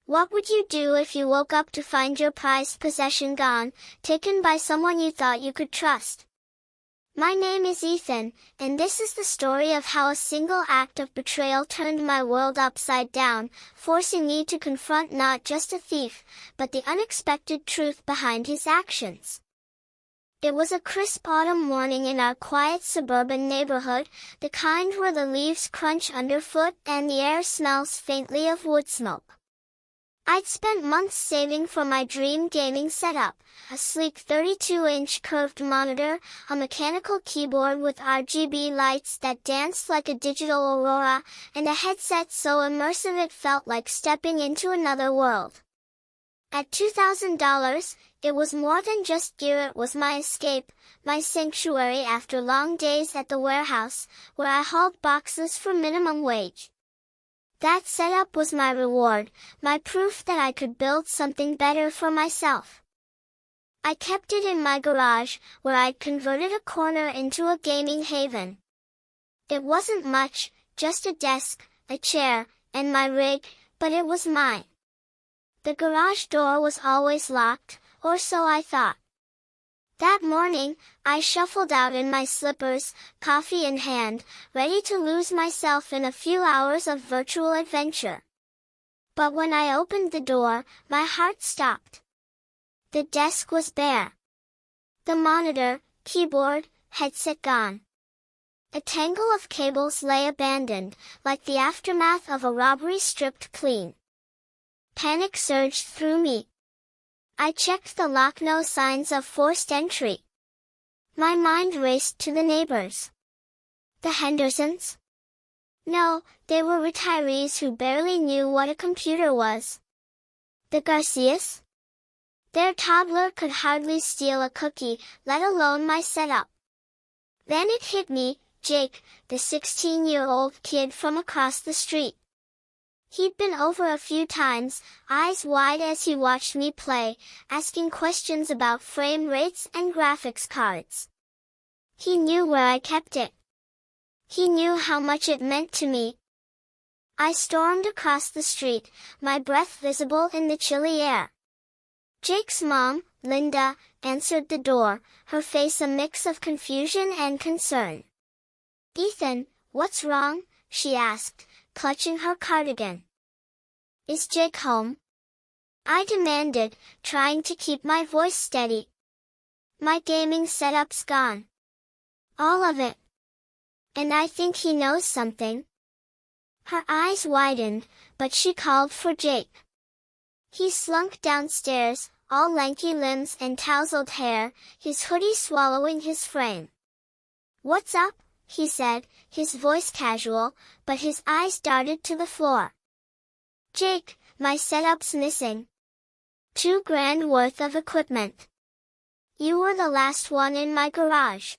What would you do if you woke up to find your prized possession gone, taken by someone you thought you could trust? My name is Ethan, and this is the story of how a single act of betrayal turned my world upside down, forcing me to confront not just a thief, but the unexpected truth behind his actions. It was a crisp autumn morning in our quiet suburban neighborhood, the kind where the leaves crunch underfoot and the air smells faintly of wood smoke. I'd spent months saving for my dream gaming setup, a sleek 32-inch curved monitor, a mechanical keyboard with RGB lights that danced like a digital aurora, and a headset so immersive it felt like stepping into another world. At $2,000, it was more than just gear. It was my escape, my sanctuary after long days at the warehouse, where I hauled boxes for minimum wage. That setup was my reward, my proof that I could build something better for myself. I kept it in my garage, where I'd converted a corner into a gaming haven. It wasn't much, just a desk, a chair, and my rig, but it was mine. The garage door was always locked, or so I thought. That morning, I shuffled out in my slippers, coffee in hand, ready to lose myself in a few hours of virtual adventure. But when I opened the door, my heart stopped. The desk was bare. The monitor, keyboard, headset gone. A tangle of cables lay abandoned, like the aftermath of a robbery stripped clean. Panic surged through me. I checked the lock, no signs of forced entry. My mind raced to the neighbors. The Hendersons? No, they were retirees who barely knew what a computer was. The Garcias? Their toddler could hardly steal a cookie, let alone my setup. Then it hit me, Jake, the 16-year-old kid from across the street. He'd been over a few times, eyes wide as he watched me play, asking questions about frame rates and graphics cards. He knew where I kept it. He knew how much it meant to me. I stormed across the street, my breath visible in the chilly air. Jake's mom, Linda, answered the door, her face a mix of confusion and concern. "Ethan, what's wrong?" she asked, clutching her cardigan. "Is Jake home?" I demanded, trying to keep my voice steady. "My gaming setup's gone. All of it. And I think he knows something." Her eyes widened, but she called for Jake. He slunk downstairs, all lanky limbs and tousled hair, his hoodie swallowing his frame. "What's up?" he said, his voice casual, but his eyes darted to the floor. "Jake, my setup's missing. $2,000 worth of equipment. You were the last one in my garage."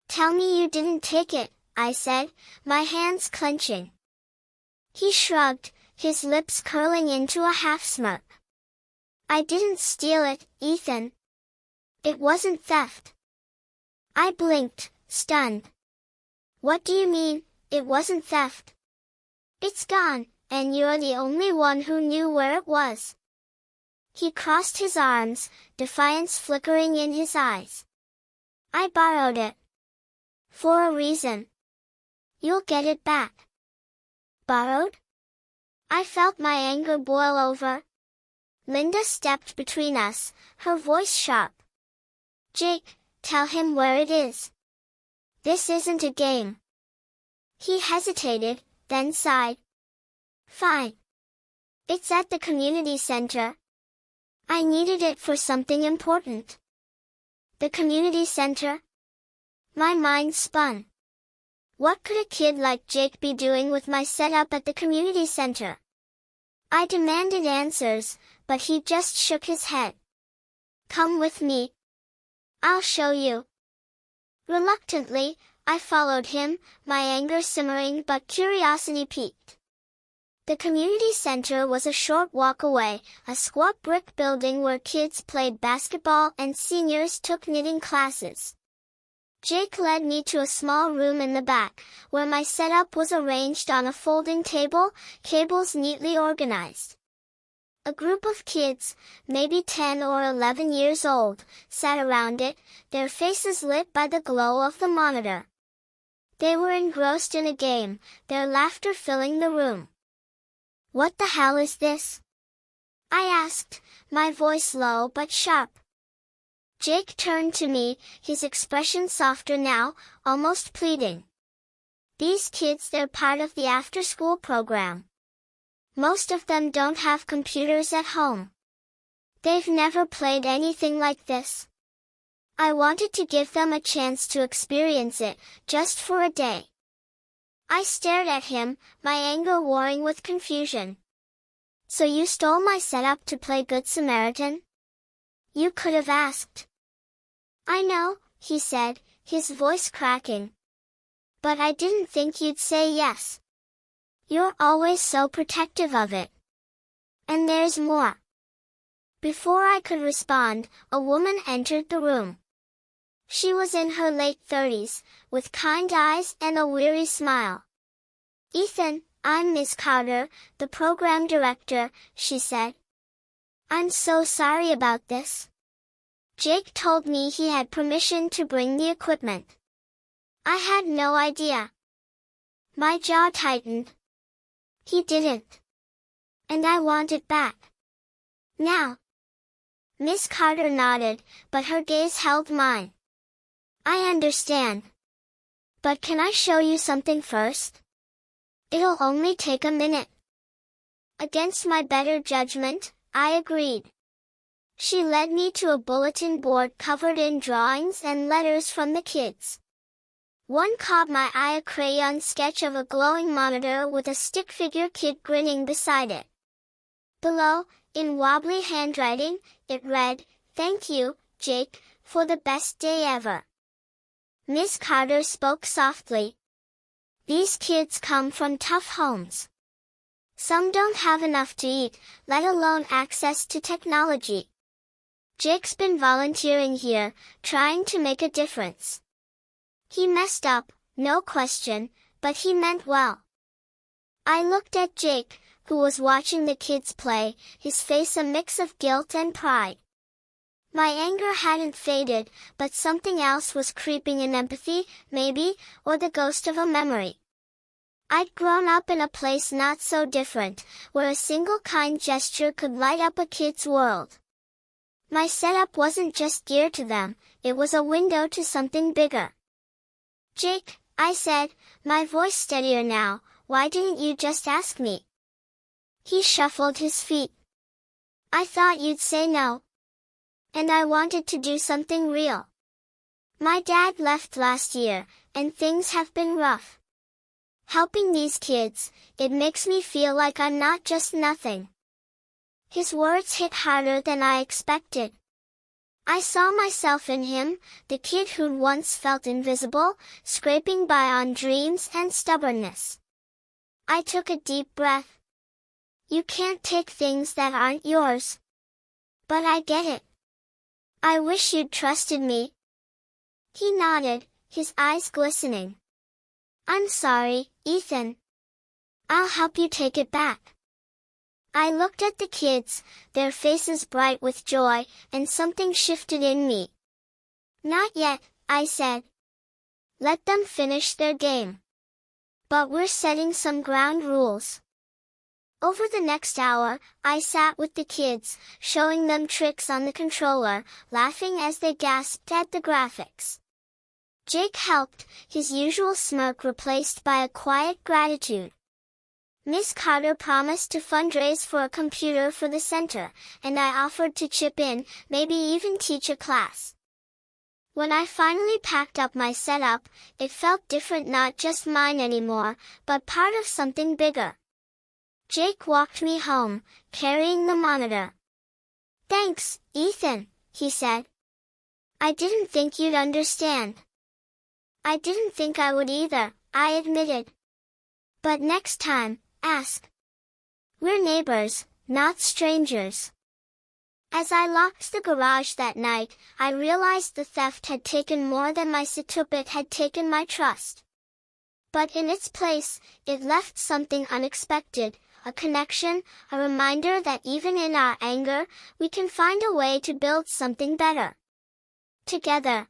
"Tell me you didn't take it," I said, my hands clenching. He shrugged, his lips curling into a half-smirk. "I didn't steal it, Ethan. It wasn't theft." I blinked, stunned. "What do you mean, it wasn't theft?" "It's gone, and you're the only one who knew where it was." He crossed his arms, defiance flickering in his eyes. "I borrowed it. For a reason. You'll get it back." "Borrowed?" I felt my anger boil over. Linda stepped between us, her voice sharp. "Jake, tell him where it is. This isn't a game." He hesitated, then sighed. "Fine. It's at the community center. I needed it for something important." "The community center?" My mind spun. What could a kid like Jake be doing with my setup at the community center? I demanded answers, but he just shook his head. "Come with me. I'll show you." Reluctantly, I followed him, my anger simmering but curiosity piqued. The community center was a short walk away, a squat brick building where kids played basketball and seniors took knitting classes. Jake led me to a small room in the back, where my setup was arranged on a folding table, cables neatly organized. A group of kids, maybe 10 or 11 years old, sat around it, their faces lit by the glow of the monitor. They were engrossed in a game, their laughter filling the room. "What the hell is this?" I asked, my voice low but sharp. Jake turned to me, his expression softer now, almost pleading. "These kids, they're part of the after-school program. Most of them don't have computers at home. They've never played anything like this. I wanted to give them a chance to experience it, just for a day." I stared at him, my anger warring with confusion. "So you stole my setup to play Good Samaritan? You could have asked." "I know," he said, his voice cracking. "But I didn't think you'd say yes. You're always so protective of it. And there's more." Before I could respond, a woman entered the room. She was in her late 30s, with kind eyes and a weary smile. "Ethan, I'm Miss Carter, the program director," she said. "I'm so sorry about this. Jake told me he had permission to bring the equipment. I had no idea." My jaw tightened. He didn't. And I want it back. Now. Miss Carter nodded, but her gaze held mine. "I understand. But can I show you something first? It'll only take a minute." Against my better judgment, I agreed. She led me to a bulletin board covered in drawings and letters from the kids. One caught my eye, a crayon sketch of a glowing monitor with a stick figure kid grinning beside it. Below, in wobbly handwriting, it read, "Thank you, Jake, for the best day ever." Miss Carter spoke softly. "These kids come from tough homes. Some don't have enough to eat, let alone access to technology. Jake's been volunteering here, trying to make a difference. He messed up, no question, but he meant well." I looked at Jake, who was watching the kids play, his face a mix of guilt and pride. My anger hadn't faded, but something else was creeping in, empathy, maybe, or the ghost of a memory. I'd grown up in a place not so different, where a single kind gesture could light up a kid's world. My setup wasn't just gear to them, it was a window to something bigger. "Jake," I said, my voice steadier now, "why didn't you just ask me?" He shuffled his feet. "I thought you'd say no. And I wanted to do something real. My dad left last year, and things have been rough. Helping these kids, it makes me feel like I'm not just nothing." His words hit harder than I expected. I saw myself in him, the kid who'd once felt invisible, scraping by on dreams and stubbornness. I took a deep breath. "You can't take things that aren't yours. But I get it. I wish you'd trusted me." He nodded, his eyes glistening. "I'm sorry, Ethan. I'll help you take it back." I looked at the kids, their faces bright with joy, and something shifted in me. "Not yet," I said. "Let them finish their game. But we're setting some ground rules." Over the next hour, I sat with the kids, showing them tricks on the controller, laughing as they gasped at the graphics. Jake helped, his usual smirk replaced by a quiet gratitude. Miss Carter promised to fundraise for a computer for the center, and I offered to chip in, maybe even teach a class. When I finally packed up my setup, it felt different, not just mine anymore, but part of something bigger. Jake walked me home, carrying the monitor. "Thanks, Ethan," he said. "I didn't think you'd understand." "I didn't think I would either," I admitted. "But next time, ask. We're neighbors, not strangers." As I locked the garage that night, I realized the theft had taken more than my setup, it had taken my trust. But in its place, it left something unexpected, a connection, a reminder that even in our anger, we can find a way to build something better. Together,